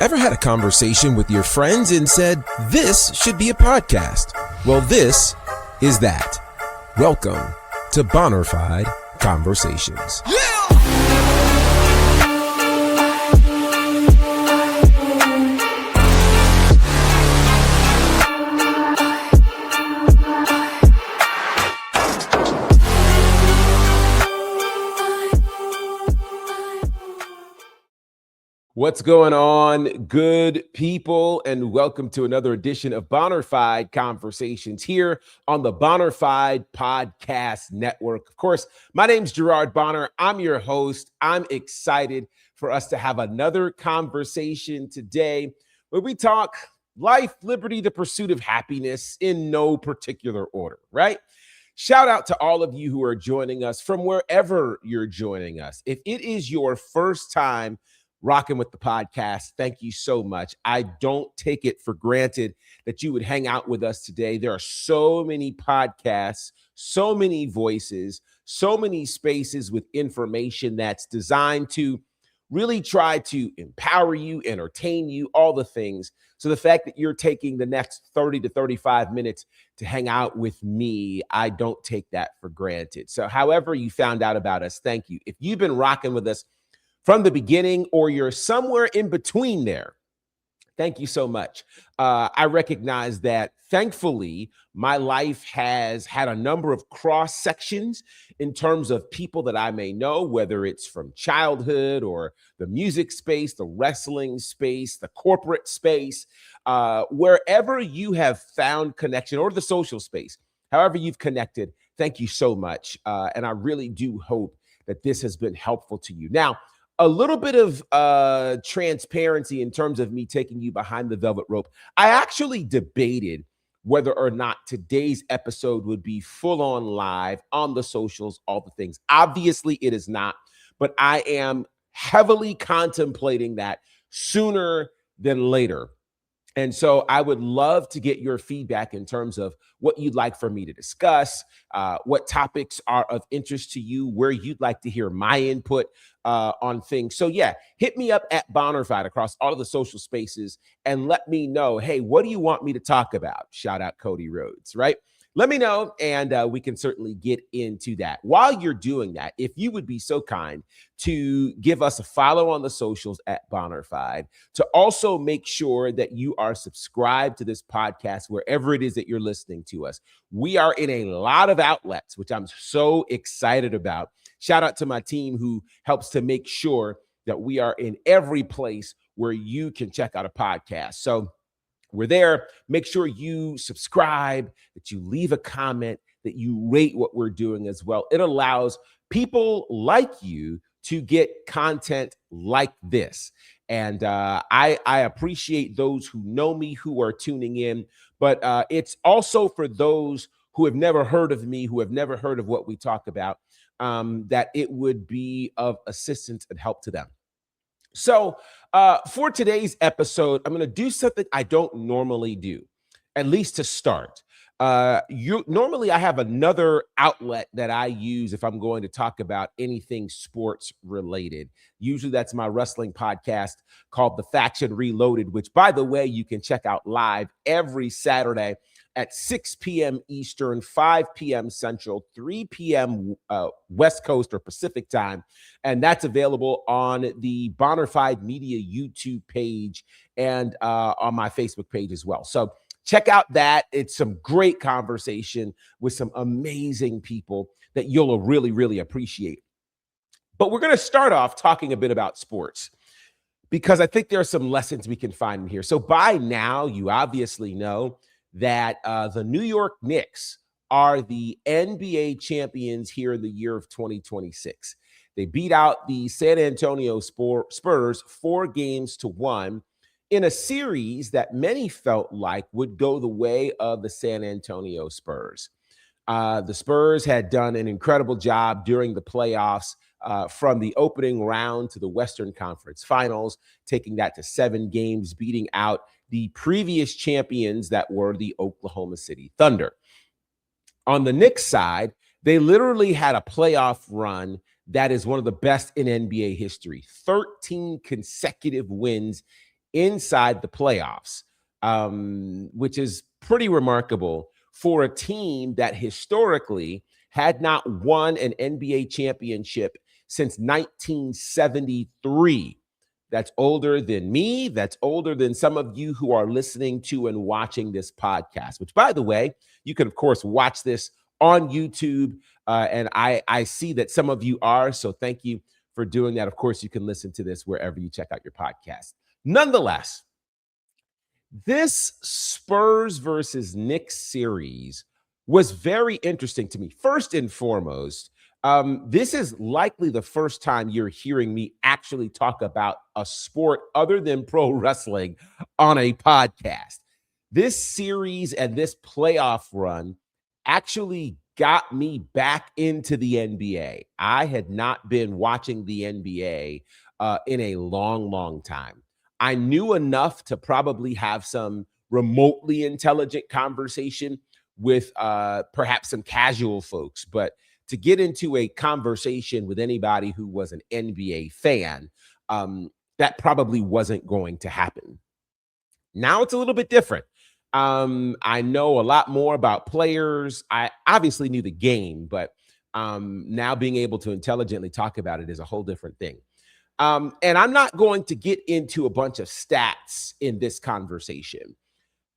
Ever had a conversation with your friends and said, this should be a podcast? Well, this is that. Welcome to Bonnerfide Conversations. What's going on, good people, and welcome to another edition of Bonnerfide Conversations here on the Bonnerfide Podcast Network. Of course, my name's Gerard Bonner. I'm your host. I'm excited for us to have another conversation today where we talk life, liberty, the pursuit of happiness in no particular order, right? Shout out to all of you who are joining us from wherever you're joining us. If it is your first time rocking with the podcast, thank you so much. I don't take it for granted that you would hang out with us today. There are so many podcasts, so many voices, so many spaces with information that's designed to really try to empower you, entertain you, all the things. So the fact that you're taking the next 30 to 35 minutes to hang out with me, I don't take that for granted. So however you found out about us, thank you. If you've been rocking with us from the beginning, or you're somewhere in between there, thank you so much. I recognize that, thankfully, my life has had a number of cross sections in terms of people that I may know, whether it's from childhood or the music space, the wrestling space, the corporate space, wherever you have found connection, or the social space, however you've connected, thank you so much. And I really do hope that this has been helpful to you. Now, a little bit of transparency in terms of me taking you behind the velvet rope. I actually debated whether or not today's episode would be full on live on the socials, all the things. Obviously, it is not, but I am heavily contemplating that sooner than later. And so I would love to get your feedback in terms of what you'd like for me to discuss, what topics are of interest to you, where you'd like to hear my input on things. So yeah, hit me up at Bonnerfide across all of the social spaces and let me know, hey, what do you want me to talk about? Shout out Cody Rhodes, right? Let me know, and we can certainly get into that. While you're doing that, if you would be so kind to give us a follow on the socials at Bonnerfide, to also make sure that you are subscribed to this podcast wherever it is that you're listening to us. We are in a lot of outlets, which I'm so excited about. Shout out to my team who helps to make sure that we are in every place where you can check out a podcast. So we're there. Make sure you subscribe, that you leave a comment, that you rate what we're doing as well. It allows people like you to get content like this. And I appreciate those who know me, who are tuning in, but it's also for those who have never heard of me, who have never heard of what we talk about, that it would be of assistance and help to them. So for today's episode, I'm going to do something I don't normally do, at least to start. Normally I have another outlet that I use if I'm going to talk about anything sports related. Usually that's my wrestling podcast called The Faction Reloaded, which, by the way, you can check out live every Saturday at 6 p.m. Eastern, 5 p.m. Central, 3 p.m. West Coast or Pacific time. And that's available on the Bonnerfide Media YouTube page and on my Facebook page as well. So check out that. It's some great conversation with some amazing people that you'll really, really appreciate. But we're going to start off talking a bit about sports, because I think there are some lessons we can find in here. So by now, you obviously know that the New York Knicks are the NBA champions here in the year of 2026. They beat out the San Antonio Spurs 4-1 in a series that many felt like would go the way of the San Antonio Spurs. The Spurs had done an incredible job during the playoffs, from the opening round to the Western Conference Finals, taking that to 7 games, beating out the previous champions that were the Oklahoma City Thunder. On the Knicks side, they literally had a playoff run that is one of the best in NBA history. 13 consecutive wins inside the playoffs, which is pretty remarkable for a team that historically had not won an NBA championship since 1973. That's older than me. That's older than some of you who are listening to and watching this podcast, which, by the way, you can, of course, watch this on YouTube. And I see that some of you are. So thank you for doing that. Of course, you can listen to this wherever you check out your podcast. Nonetheless, this Spurs versus Knicks series was very interesting to me. First and foremost, this is likely the first time you're hearing me actually talk about a sport other than pro wrestling on a podcast. This series and this playoff run actually got me back into the NBA. I had not been watching the NBA in a long, long time. I knew enough to probably have some remotely intelligent conversation with perhaps some casual folks, but to get into a conversation with anybody who was an NBA fan, that probably wasn't going to happen. Now it's a little bit different. I know a lot more about players. I obviously knew the game, but now being able to intelligently talk about it is a whole different thing. And I'm not going to get into a bunch of stats in this conversation.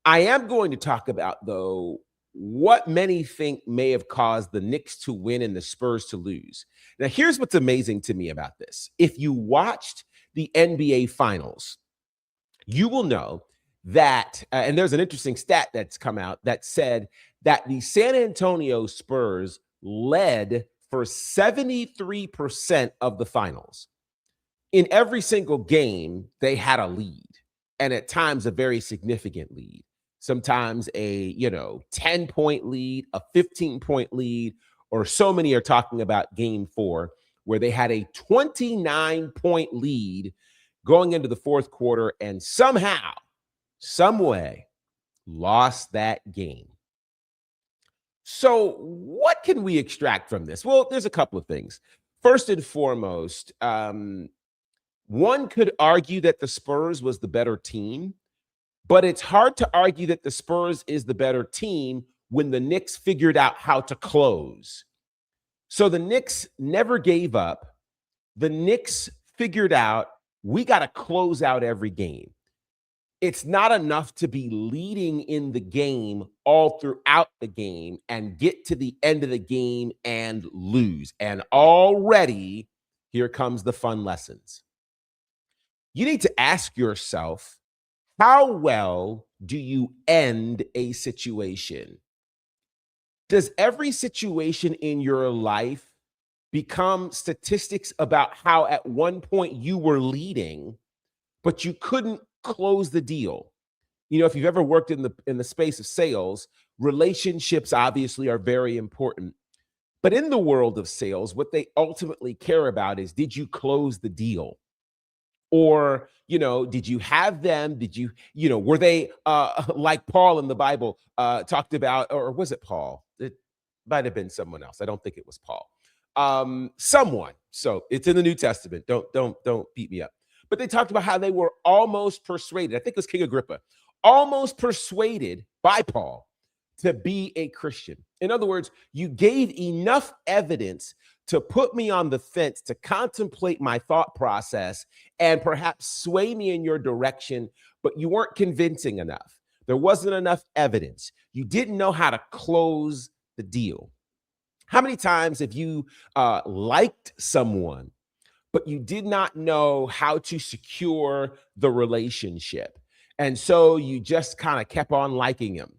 I am going to talk about, though, what many think may have caused the Knicks to win and the Spurs to lose. Now, here's what's amazing to me about this. If you watched the NBA Finals, you will know that, and there's an interesting stat that's come out that said that the San Antonio Spurs led for 73% of the finals. In every single game, they had a lead, and at times a very significant lead. Sometimes a 10-point lead, a 15-point lead, or so many are talking about game 4, where they had a 29-point lead going into the fourth quarter and somehow, some way, lost that game. So what can we extract from this? Well, there's a couple of things. First and foremost, one could argue that the Spurs was the better team, but it's hard to argue that the Spurs is the better team when the Knicks figured out how to close. So the Knicks never gave up. The Knicks figured out, we got to close out every game. It's not enough to be leading in the game all throughout the game and get to the end of the game and lose. And already, here comes the fun lessons. You need to ask yourself, how well do you end a situation? Does every situation in your life become statistics about how at one point you were leading, but you couldn't close the deal? You know, if you've ever worked in the space of sales, relationships obviously are very important. But in the world of sales, what they ultimately care about is, did you close the deal? Or, did you have them? Did you, were they like Paul in the Bible talked about, or was it Paul? It might have been someone else. I don't think it was Paul. Someone. So it's in the New Testament. Don't beat me up. But they talked about how they were almost persuaded. I think it was King Agrippa, almost persuaded by Paul to be a Christian. In other words, you gave enough evidence to put me on the fence, to contemplate my thought process and perhaps sway me in your direction, but you weren't convincing enough. There wasn't enough evidence. You didn't know how to close the deal. How many times have you liked someone, but you did not know how to secure the relationship? And so you just kind of kept on liking them,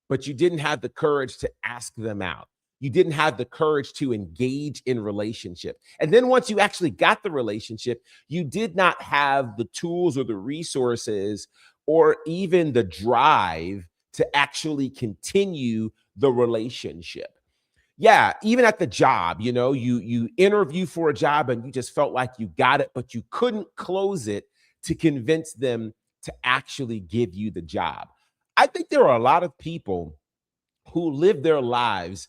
but you didn't have the courage to ask them out. You didn't have the courage to engage in relationship. And then once you actually got the relationship, you did not have the tools or the resources or even the drive to actually continue the relationship. Yeah, even at the job, you interview for a job and you just felt like you got it, but you couldn't close it to convince them to actually give you the job. I think there are a lot of people who live their lives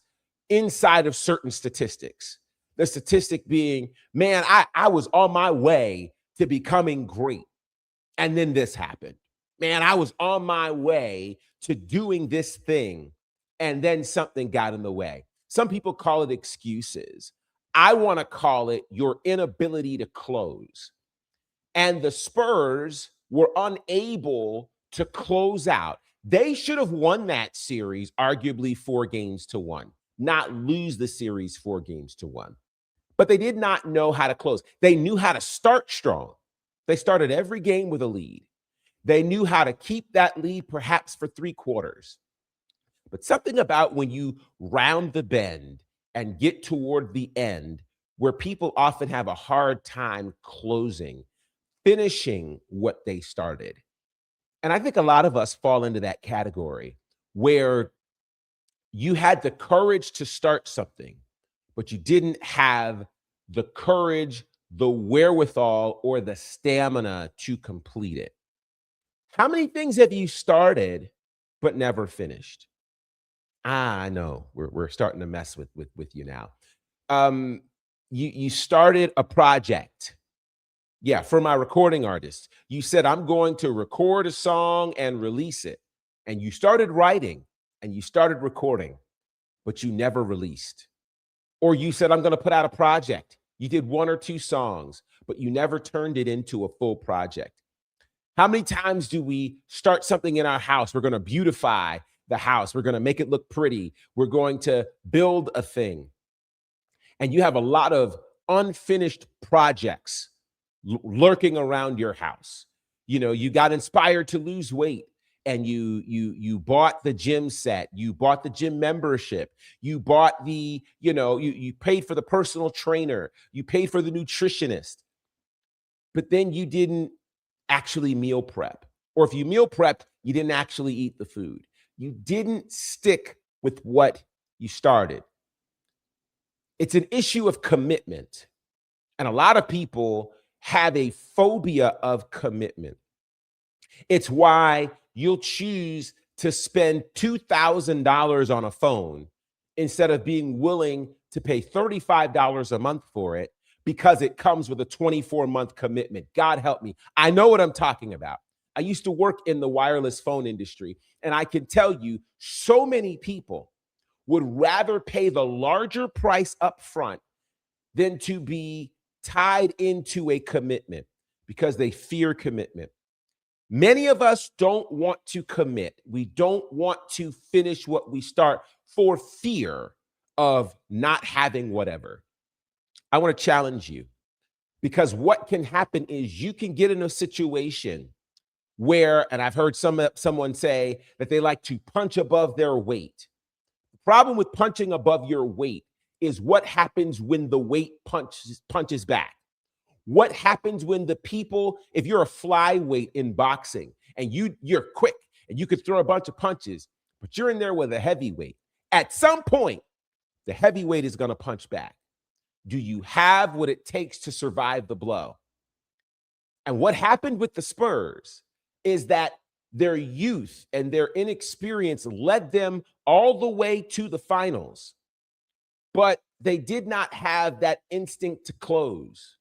inside of certain statistics. The statistic being, man, I was on my way to becoming great. And then this happened. Man, I was on my way to doing this thing, and then something got in the way. Some people call it excuses. I want to call it your inability to close. And the Spurs were unable to close out. They should have won that series, arguably 4-1, not lose the series 4-1. But they did not know how to close. They knew how to start strong. They started every game with a lead. They knew how to keep that lead perhaps for 3 quarters. But something about when you round the bend and get toward the end, where people often have a hard time closing, finishing what they started. And I think a lot of us fall into that category where you had the courage to start something, but you didn't have the courage, the wherewithal, or the stamina to complete it. How many things have you started but never finished? I know we're starting to mess with you now. Um, you started a project. Yeah, for my recording artist. You said, I'm going to record a song and release it. And you started writing and you started recording, but you never released. Or you said, I'm going to put out a project. You did 1 or 2 songs, but you never turned it into a full project. How many times do we start something in our house? We're going to beautify the house. We're going to make it look pretty. We're going to build a thing. And you have a lot of unfinished projects lurking around your house. You know, you got inspired to lose weight and you bought the gym set, you bought the gym membership, you bought the, you paid for the personal trainer, you paid for the nutritionist. But then you didn't actually meal prep. Or if you meal prepped, you didn't actually eat the food. You didn't stick with what you started. It's an issue of commitment. And a lot of people have a phobia of commitment. It's why you'll choose to spend $2,000 on a phone instead of being willing to pay $35 a month for it because it comes with a 24-month commitment. God help me. I know what I'm talking about. I used to work in the wireless phone industry, and I can tell you so many people would rather pay the larger price up front than to be tied into a commitment because they fear commitment. Many of us don't want to commit. We don't want to finish what we start for fear of not having whatever. I want to challenge you because what can happen is you can get in a situation where, and I've heard someone say that they like to punch above their weight. The problem with punching above your weight is what happens when the weight punches back. What happens when the people, if you're a flyweight in boxing and you're quick and you could throw a bunch of punches, but you're in there with a heavyweight. At some point, the heavyweight is going to punch back. Do you have what it takes to survive the blow? And what happened with the Spurs is that their youth and their inexperience led them all the way to the finals, but they did not have that instinct to close.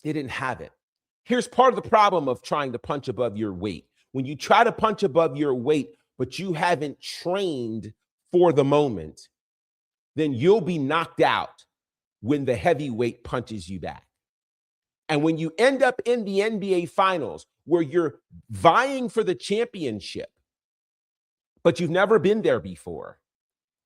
They didn't have it. Here's part of the problem of trying to punch above your weight. When you try to punch above your weight, but you haven't trained for the moment, then you'll be knocked out when the heavyweight punches you back. And when you end up in the NBA Finals, where you're vying for the championship, but you've never been there before,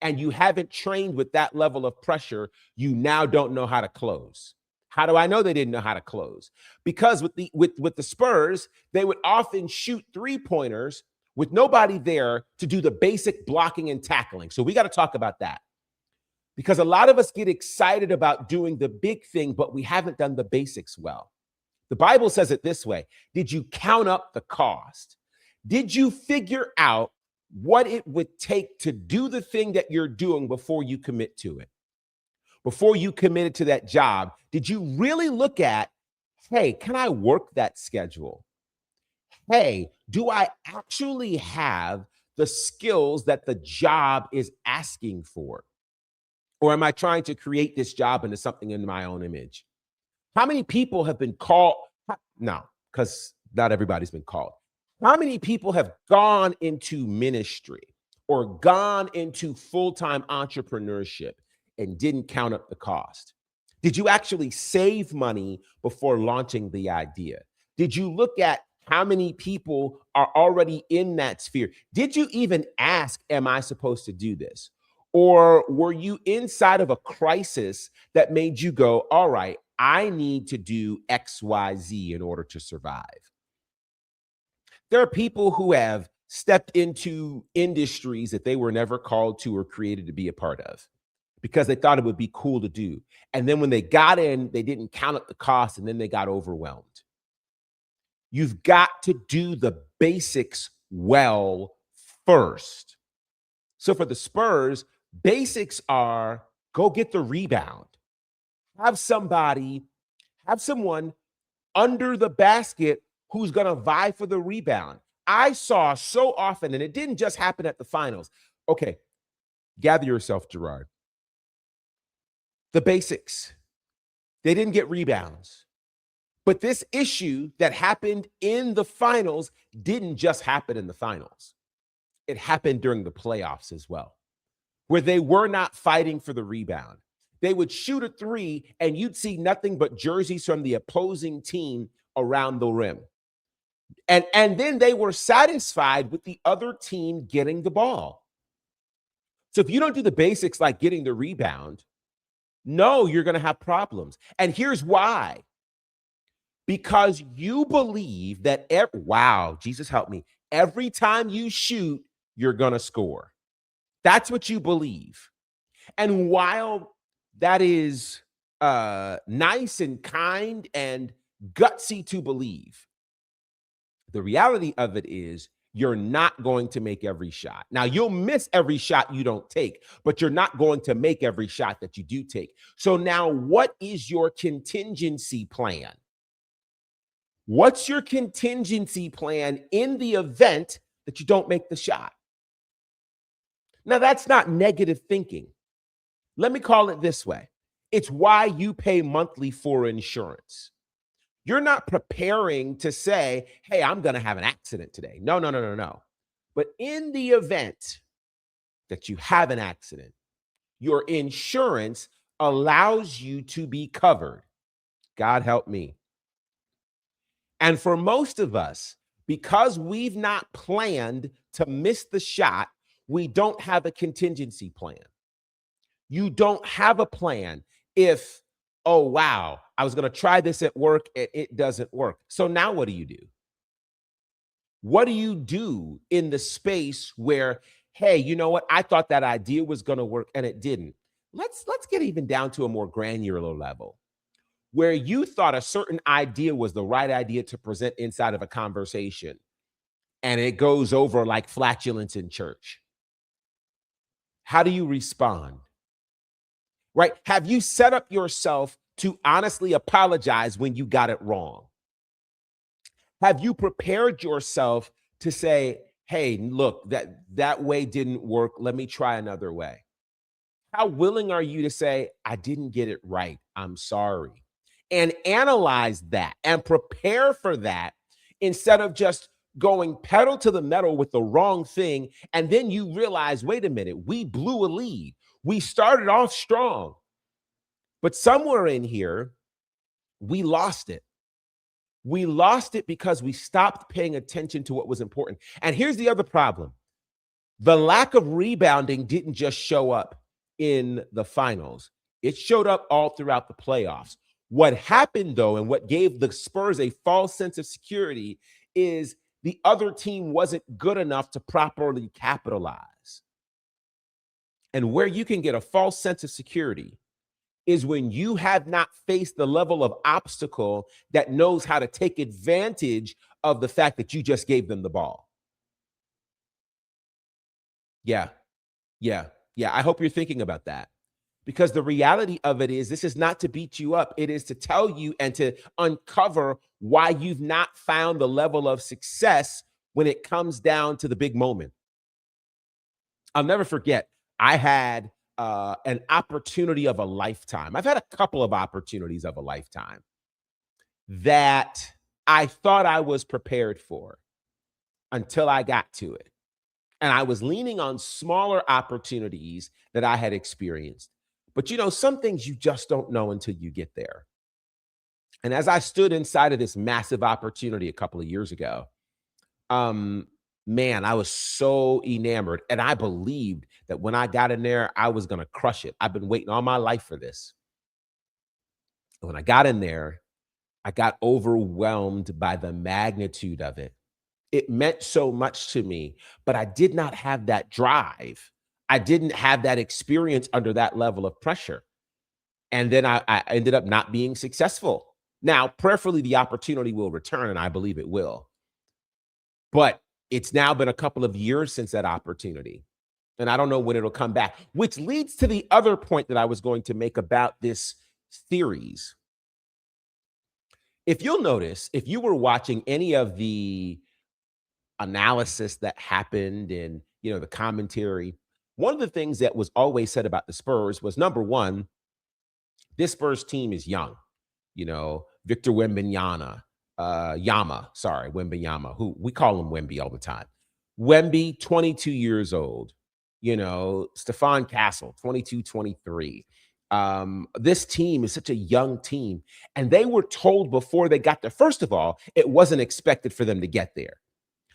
and you haven't trained with that level of pressure, you now don't know how to close. How do I know they didn't know how to close? Because with the Spurs, they would often shoot 3-pointers with nobody there to do the basic blocking and tackling. So we got to talk about that. Because a lot of us get excited about doing the big thing, but we haven't done the basics well. The Bible says it this way. Did you count up the cost? Did you figure out what it would take to do the thing that you're doing before you commit to it? Before you committed to that job, did you really look at, hey, can I work that schedule? Hey, do I actually have the skills that the job is asking for? Or am I trying to create this job into something in my own image? How many people have been called? No, because Not everybody's been called. How many people have gone into ministry or gone into full-time entrepreneurship and didn't count up the cost? Did you actually save money before launching the idea? Did you look at how many people are already in that sphere? Did you even ask, am I supposed to do this? Or were you inside of a crisis that made you go, all right, I need to do XYZ in order to survive? There are people who have stepped into industries that they were never called to or created to be a part of because they thought it would be cool to do. And then when they got in, they didn't count up the cost and then they got overwhelmed. You've got to do the basics well first. So for the Spurs, basics are go get the rebound. Have someone under the basket who's going to vie for the rebound. I saw so often, and it didn't just happen at the finals. Okay, gather yourself, Gerard. The basics. They didn't get rebounds. But this issue that happened in the finals didn't just happen in the finals. It happened during the playoffs as well, where they were not fighting for the rebound. They would shoot a three, and you'd see nothing but jerseys from the opposing team around the rim. And then they were satisfied with the other team getting the ball. So if you don't do the basics like getting the rebound, no, you're going to have problems. And here's why. Because you believe that, wow, Jesus help me, every time you shoot, you're going to score. That's what you believe. And while that is nice and kind and gutsy to believe, the reality of it is you're not going to make every shot. Now, you'll miss every shot you don't take, but you're not going to make every shot that you do take. So now what is your contingency plan? What's your contingency plan in the event that you don't make the shot? Now, that's not negative thinking. Let me call it this way. It's why you pay monthly for insurance. You're not preparing to say, hey, I'm going to have an accident today. No. But in the event that you have an accident, your insurance allows you to be covered. God help me. And for most of us, because we've not planned to miss the shot, we don't have a contingency plan. You don't have a plan if, oh, wow, I was going to try this at work and it doesn't work. So now what do you do? What do you do in the space where, hey, you know what? I thought that idea was going to work and it didn't. Let's get even down to a more granular level where you thought a certain idea was the right idea to present inside of a conversation and it goes over like flatulence in church. How do you respond? Right? Have you set up yourself to honestly apologize when you got it wrong? Have you prepared yourself to say, hey, look, that way didn't work. Let me try another way. How willing are you to say, I didn't get it right. I'm sorry. And analyze that and prepare for that instead of just going pedal to the metal with the wrong thing. And then you realize, wait a minute, we blew a lead. We started off strong, but somewhere in here, we lost it. We lost it because we stopped paying attention to what was important. And here's the other problem. The lack of rebounding didn't just show up in the finals. It showed up all throughout the playoffs. What happened, though, and what gave the Spurs a false sense of security is the other team wasn't good enough to properly capitalize. And where you can get a false sense of security is when you have not faced the level of obstacle that knows how to take advantage of the fact that you just gave them the ball. Yeah. I hope you're thinking about that. Because the reality of it is this is not to beat you up. It is to tell you and to uncover why you've not found the level of success when it comes down to the big moment. I'll never forget, I had an opportunity of a lifetime. I've had a couple of opportunities of a lifetime that I thought I was prepared for until I got to it. And I was leaning on smaller opportunities that I had experienced. But some things you just don't know until you get there. And as I stood inside of this massive opportunity a couple of years ago, um, man, I was so enamored. And I believed that when I got in there, I was going to crush it. I've been waiting all my life for this. And when I got in there, I got overwhelmed by the magnitude of it. It meant so much to me, but I did not have that drive. I didn't have that experience under that level of pressure. And then I ended up not being successful. Now, prayerfully, the opportunity will return, and I believe it will. But it's now been a couple of years since that opportunity. And I don't know when it'll come back, which leads to the other point that I was going to make about this series. If you'll notice, if you were watching any of the analysis that happened and the commentary, one of the things that was always said about the Spurs was, number one, this Spurs team is young. Victor Wembanyama, Wembanyama, who we call him Wemby all the time. Wemby, 22 years old. Stephon Castle, 22, 23. This team is such a young team. And they were told before they got there, first of all, it wasn't expected for them to get there.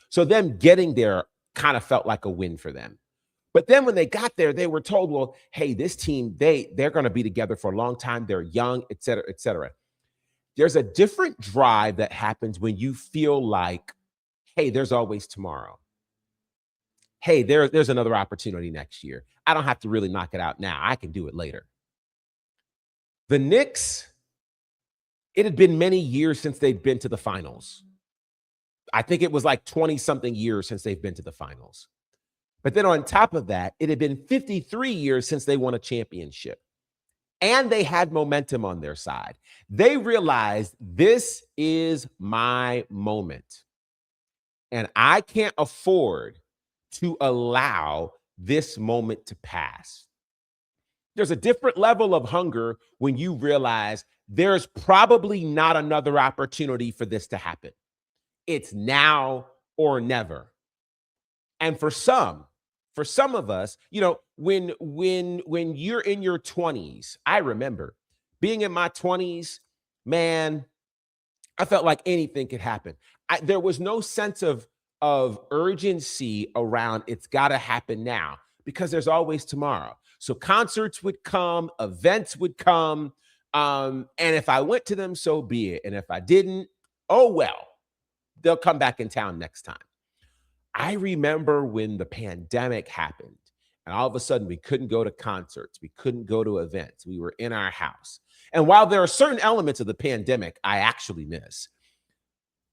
So them getting there kind of felt like a win for them. But then when they got there, they were told, well, hey, this team, they're going to be together for a long time. They're young, et cetera, et cetera. There's a different drive that happens when you feel like, hey, there's always tomorrow. Hey, there's another opportunity next year. I don't have to really knock it out now. I can do it later. The Knicks, it had been many years since they'd been to the finals. I think it was like 20-something years since they've been to the finals. But then on top of that, it had been 53 years since they won a championship. And they had momentum on their side. They realized this is my moment. And I can't afford to allow this moment to pass. There's a different level of hunger when you realize there's probably not another opportunity for this to happen. It's now or never. And for some of us, when you're in your 20s, I remember being in my 20s, man, I felt like anything could happen. There was no sense of urgency around it's got to happen now because there's always tomorrow. So concerts would come, events would come, and if I went to them, so be it. And if I didn't, oh well, they'll come back in town next time. I remember when the pandemic happened and all of a sudden we couldn't go to concerts, we couldn't go to events, we were in our house. And while there are certain elements of the pandemic I actually miss,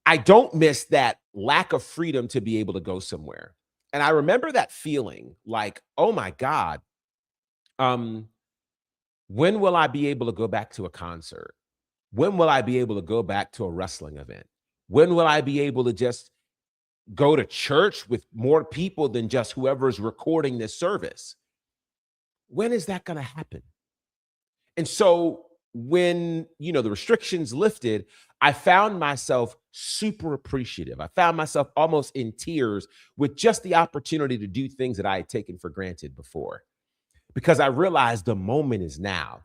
I don't miss that lack of freedom to be able to go somewhere. And I remember that feeling like, oh my God, when will I be able to go back to a concert? When will I be able to go back to a wrestling event? When will I be able to just go to church with more people than just whoever's recording this service? When is that going to happen? And so when, the restrictions lifted, I found myself super appreciative. I found myself almost in tears with just the opportunity to do things that I had taken for granted before, because I realized the moment is now.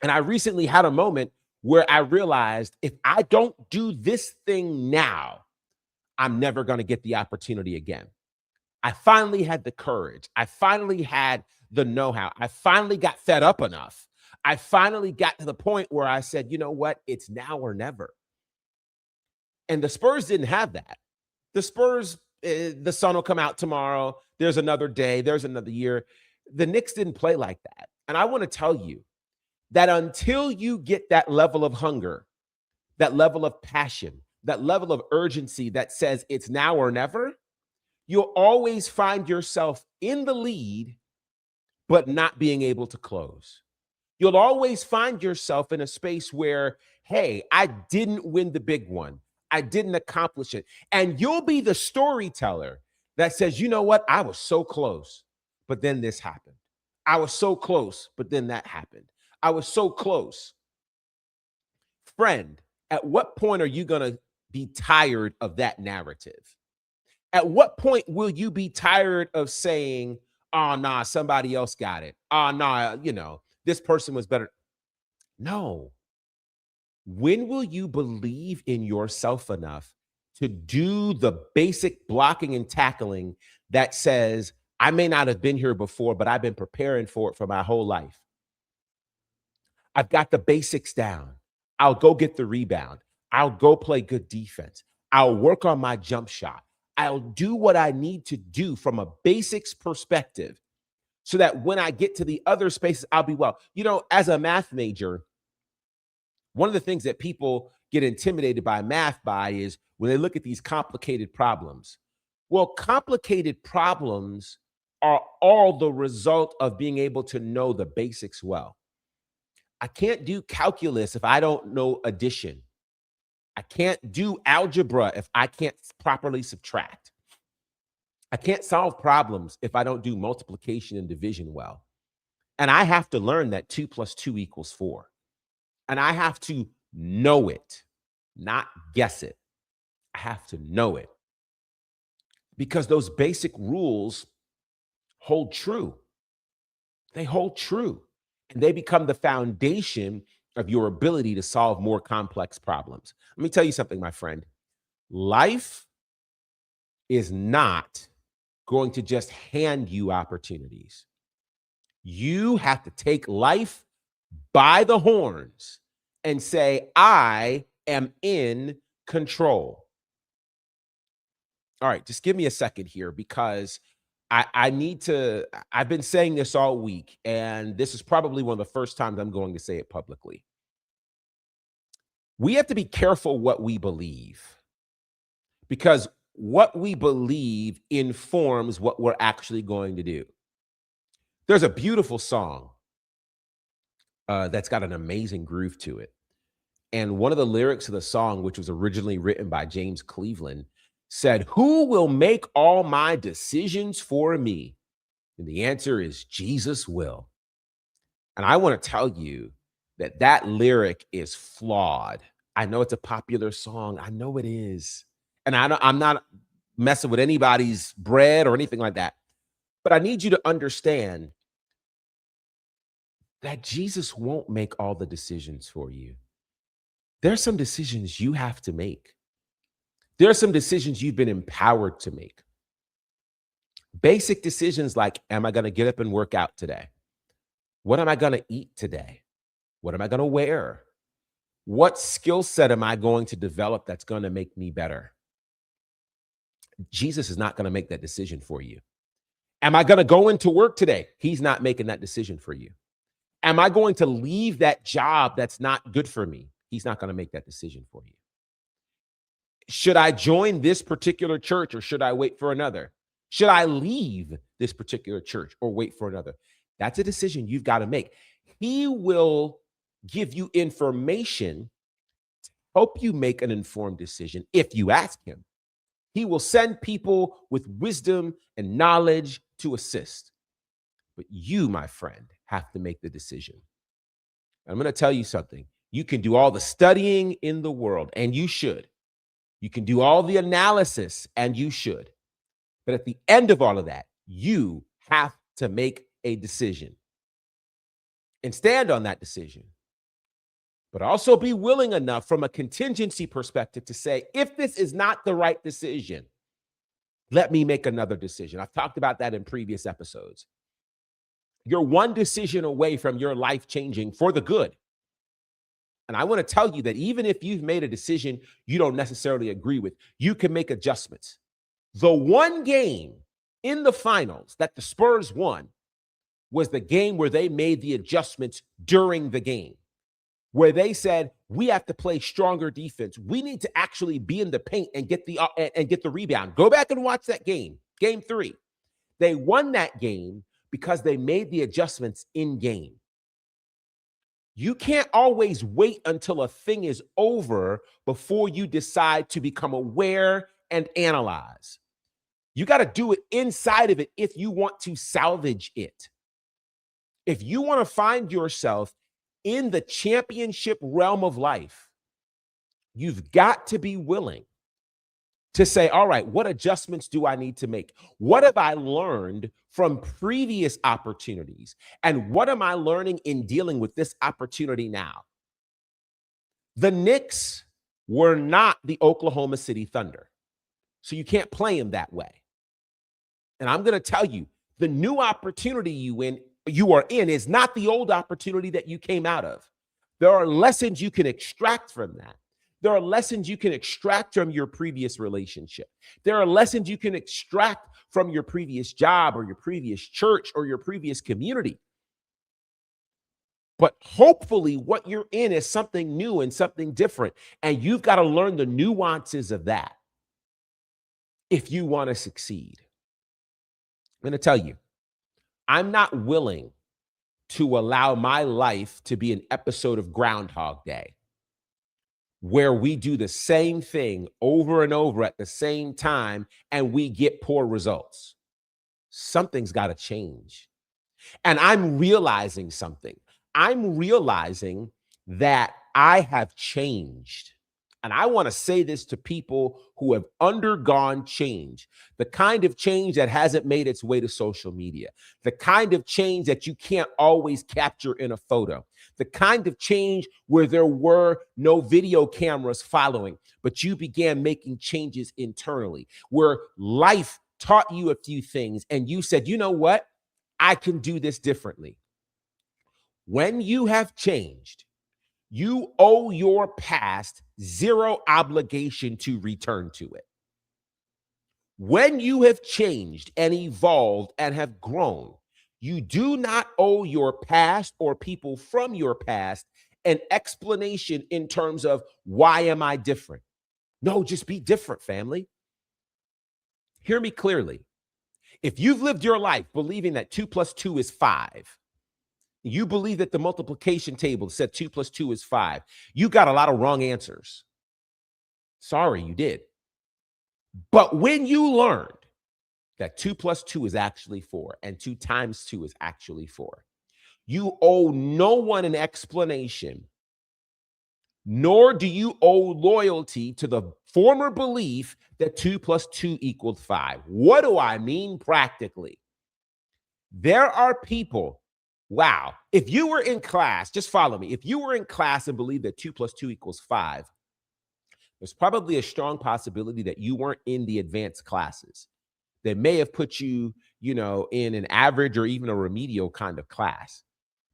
And I recently had a moment where I realized if I don't do this thing now, I'm never going to get the opportunity again. I finally had the courage. I finally had the know-how. I finally got fed up enough. I finally got to the point where I said, you know what? It's now or never. And the Spurs didn't have that. The Spurs, the sun will come out tomorrow. There's another day. There's another year. The Knicks didn't play like that. And I want to tell you that until you get that level of hunger, that level of passion, that level of urgency that says it's now or never, you'll always find yourself in the lead, but not being able to close. You'll always find yourself in a space where, hey, I didn't win the big one. I didn't accomplish it. And you'll be the storyteller that says, you know what? I was so close, but then this happened. I was so close, but then that happened. I was so close. Friend, At what point are you going to be tired of that narrative? At what point will you be tired of saying, oh, nah, somebody else got it. Oh, nah, this person was better. No. When will you believe in yourself enough to do the basic blocking and tackling that says, I may not have been here before, but I've been preparing for it for my whole life. I've got the basics down. I'll go get the rebound. I'll go play good defense. I'll work on my jump shot. I'll do what I need to do from a basics perspective so that when I get to the other spaces, I'll be well. As a math major, one of the things that people get intimidated by math by is when they look at these complicated problems. Well, complicated problems are all the result of being able to know the basics well. I can't do calculus if I don't know addition. I can't do algebra if I can't properly subtract. I can't solve problems if I don't do multiplication and division well. And I have to learn that 2 + 2 = 4. And I have to know it, not guess it. I have to know it. Because those basic rules hold true. They hold true. And they become the foundation of your ability to solve more complex problems. Let me tell you something, my friend. Life is not going to just hand you opportunities. You have to take life by the horns and say, I am in control. All right, just give me a second here because I've been saying this all week, and this is probably one of the first times I'm going to say it publicly. We have to be careful what we believe because what we believe informs what we're actually going to do. There's a beautiful song that's got an amazing groove to it. And one of the lyrics of the song, which was originally written by James Cleveland, said, "Who will make all my decisions for me?" And the answer is Jesus will. And I want to tell you that that lyric is flawed. I know it's a popular song. I know it is. And I'm not messing with anybody's bread or anything like that. But I need you to understand that Jesus won't make all the decisions for you. There's some decisions you have to make. There are some decisions you've been empowered to make. Basic decisions like, am I going to get up and work out today? What am I going to eat today? What am I going to wear? What skill set am I going to develop that's going to make me better? Jesus is not going to make that decision for you. Am I going to go into work today? He's not making that decision for you. Am I going to leave that job that's not good for me? He's not going to make that decision for you. Should I join this particular church or should I wait for another? Should I leave this particular church or wait for another? That's a decision you've got to make. He will give you information to help you make an informed decision if you ask him. He will send people with wisdom and knowledge to assist. But you, my friend, have to make the decision. I'm going to tell you something. You can do all the studying in the world, and you should. You can do all the analysis, and you should. But at the end of all of that, you have to make a decision and stand on that decision. But also be willing enough from a contingency perspective to say, if this is not the right decision, let me make another decision. I've talked about that in previous episodes. You're one decision away from your life changing for the good. And I want to tell you that even if you've made a decision you don't necessarily agree with, you can make adjustments. The one game in the finals that the Spurs won was the game where they made the adjustments during the game, where they said, we have to play stronger defense. We need to actually be in the paint and get the rebound. Go back and watch that game, game 3. They won that game because they made the adjustments in game. You can't always wait until a thing is over before you decide to become aware and analyze. You got to do it inside of it if you want to salvage it. If you want to find yourself in the championship realm of life, You've got to be willing to say, all right, what adjustments do I need to make? What have I learned from previous opportunities? And what am I learning in dealing with this opportunity now? The Knicks were not the Oklahoma City Thunder. So you can't play them that way. And I'm going to tell you, the new opportunity you are in is not the old opportunity that you came out of. There are lessons you can extract from that. There are lessons you can extract from your previous relationship. There are lessons you can extract from your previous job or your previous church or your previous community. But hopefully what you're in is something new and something different. And you've got to learn the nuances of that if you want to succeed. I'm going to tell you, I'm not willing to allow my life to be an episode of Groundhog Day, where we do the same thing over and over at the same time and we get poor results. Something's got to change. And I'm realizing something. I'm realizing that I have changed. And I want to say this to people who have undergone change, the kind of change that hasn't made its way to social media, the kind of change that you can't always capture in a photo, the kind of change where there were no video cameras following, but you began making changes internally, where life taught you a few things and you said, you know what? I can do this differently. When you have changed, you owe your past zero obligation to return to it. When you have changed and evolved and have grown, you do not owe your past or people from your past an explanation in terms of why am I different? No, just be different, family. Hear me clearly. If you've lived your life believing that 2 + 2 is 5, you believe that the multiplication table said 2 + 2 is 5, you got a lot of wrong answers. Sorry, you did. But when you learned that 2 + 2 is actually 4 and 2 × 2 is actually 4, you owe no one an explanation, nor do you owe loyalty to the former belief that 2 + 2 = 5. What do I mean practically? There are people. Wow. If you were in class, just follow me. If you were in class and believed that 2 + 2 = 5, there's probably a strong possibility that you weren't in the advanced classes. They may have put you, in an average or even a remedial kind of class.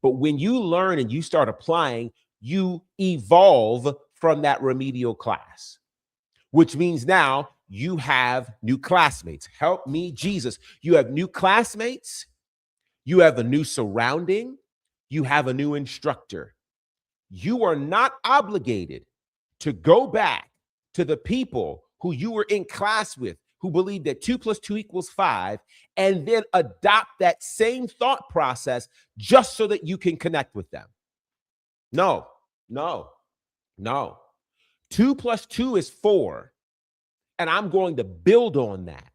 But when you learn and you start applying, you evolve from that remedial class, which means now you have new classmates. Help me, Jesus. You have new classmates. You have a new surrounding. You have a new instructor. You are not obligated to go back to the people who you were in class with, who believed that 2 + 2 = 5, and then adopt that same thought process just so that you can connect with them. No. 2 + 2 is 4, and I'm going to build on that.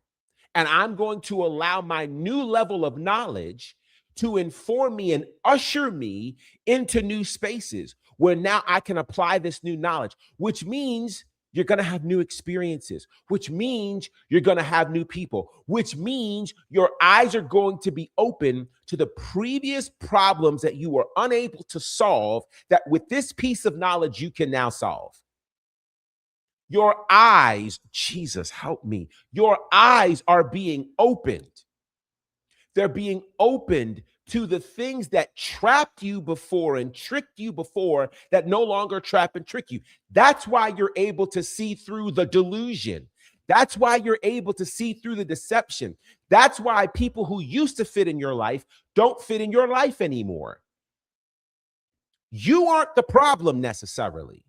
And I'm going to allow my new level of knowledge to inform me and usher me into new spaces where now I can apply this new knowledge, which means you're going to have new experiences, which means you're going to have new people, which means your eyes are going to be open to the previous problems that you were unable to solve, that with this piece of knowledge you can now solve. Your eyes, Jesus, help me. Your eyes are being opened. They're being opened to the things that trapped you before and tricked you before that no longer trap and trick you. That's why you're able to see through the delusion. That's why you're able to see through the deception. That's why people who used to fit in your life don't fit in your life anymore. You aren't the problem necessarily.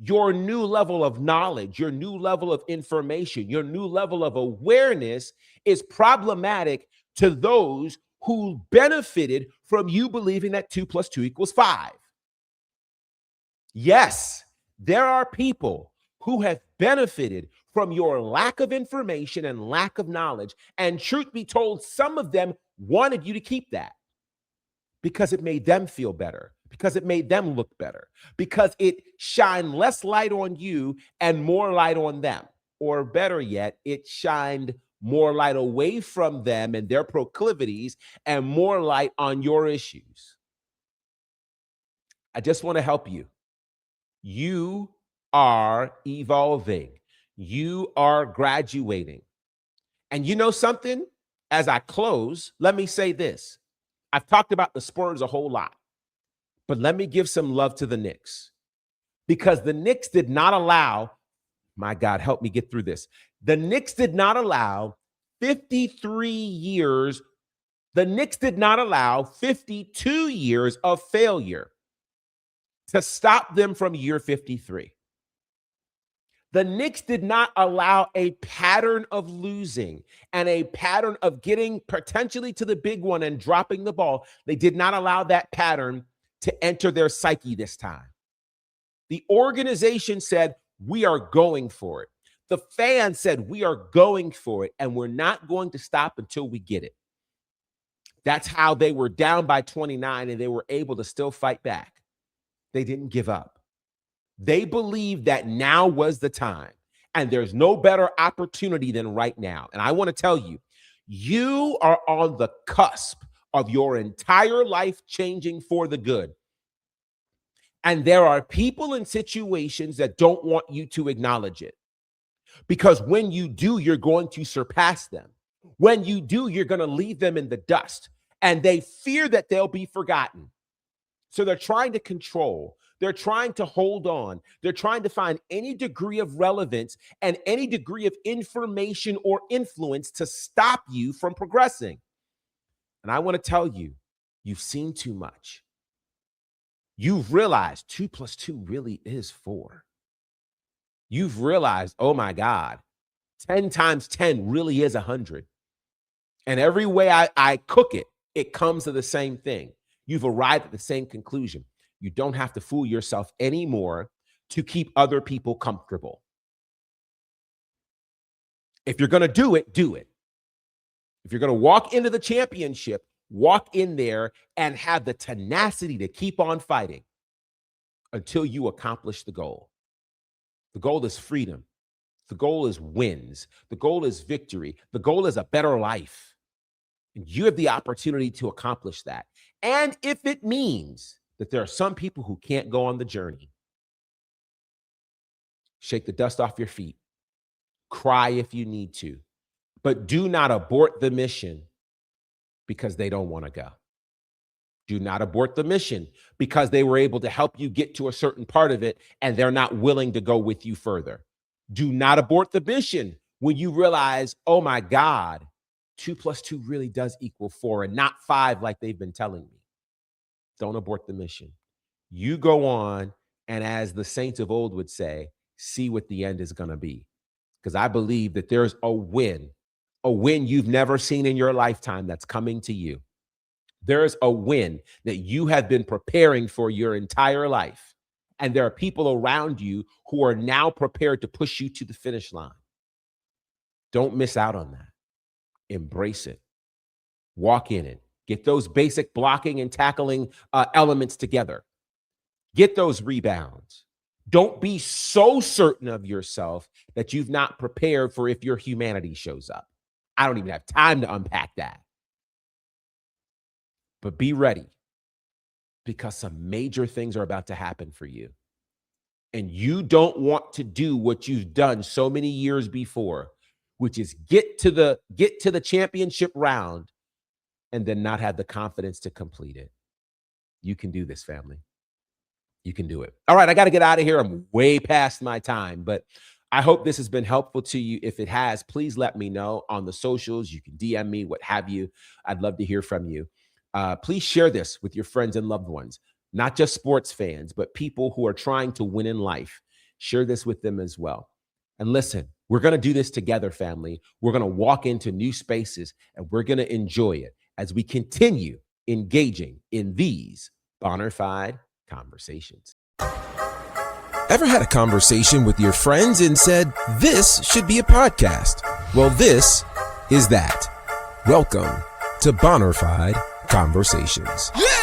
Your new level of knowledge, your new level of information, your new level of awareness is problematic to those who benefited from you believing that 2 + 2 = 5. Yes, there are people who have benefited from your lack of information and lack of knowledge. And truth be told, some of them wanted you to keep that because it made them feel better, Because it made them look better, because it shined less light on you and more light on them. Or better yet, it shined more light away from them and their proclivities and more light on your issues. I just want to help you. You are evolving. You are graduating. And you know something? As I close, let me say this. I've talked about the Spurs a whole lot, but let me give some love to the Knicks, because the Knicks did not allow, my God, help me get through this. The Knicks did not allow 53 years. The Knicks did not allow 52 years of failure to stop them from year 53. The Knicks did not allow a pattern of losing and a pattern of getting potentially to the big one and dropping the ball. They did not allow that pattern to enter their psyche this time. The organization said, we are going for it. The fans said, we are going for it, and we're not going to stop until we get it. That's how they were down by 29, and they were able to still fight back. They didn't give up. They believed that now was the time, and there's no better opportunity than right now. And I want to tell you, you are on the cusp of your entire life changing for the good. And there are people in situations that don't want you to acknowledge it, because when you do, you're going to surpass them. When you do, you're going to leave them in the dust, and they fear that they'll be forgotten. So they're trying to control. They're trying to hold on. They're trying to find any degree of relevance and any degree of information or influence to stop you from progressing. And I want to tell you, you've seen too much. You've realized 2 + 2 really is 4. You've realized, oh my God, 10 times 10 really is 100. And every way I cook it, it comes to the same thing. You've arrived at the same conclusion. You don't have to fool yourself anymore to keep other people comfortable. If you're going to do it, do it. If you're going to walk into the championship, walk in there and have the tenacity to keep on fighting until you accomplish the goal. The goal is freedom. The goal is wins. The goal is victory. The goal is a better life. And you have the opportunity to accomplish that. And if it means that there are some people who can't go on the journey, shake the dust off your feet, cry if you need to, but do not abort the mission because they don't want to go. Do not abort the mission because they were able to help you get to a certain part of it and they're not willing to go with you further. Do not abort the mission when you realize, oh my God, 2 + 2 really does equal 4 and not 5 like they've been telling me. Don't abort the mission. You go on, and as the saints of old would say, see what the end is going to be. Because I believe that there's a win you've never seen in your lifetime that's coming to you. There's a win that you have been preparing for your entire life. And there are people around you who are now prepared to push you to the finish line. Don't miss out on that. Embrace it. Walk in it. Get those basic blocking and tackling elements together. Get those rebounds. Don't be so certain of yourself that you've not prepared for if your humanity shows up. I don't even have time to unpack that. But be ready, because some major things are about to happen for you. And you don't want to do what you've done so many years before, which is get to the championship round and then not have the confidence to complete it. You can do this, family. You can do it. All right, I got to get out of here. I'm way past my time, but I hope this has been helpful to you. If it has, please let me know on the socials. You can DM me, what have you. I'd love to hear from you. Please share this with your friends and loved ones, not just sports fans, but people who are trying to win in life. Share this with them as well. And listen, we're going to do this together, family. We're going to walk into new spaces and we're going to enjoy it as we continue engaging in these Bonnerfide Conversations. Ever had a conversation with your friends and said, this should be a podcast? Well, this is that. Welcome to Bonnerfide Conversations. Yeah!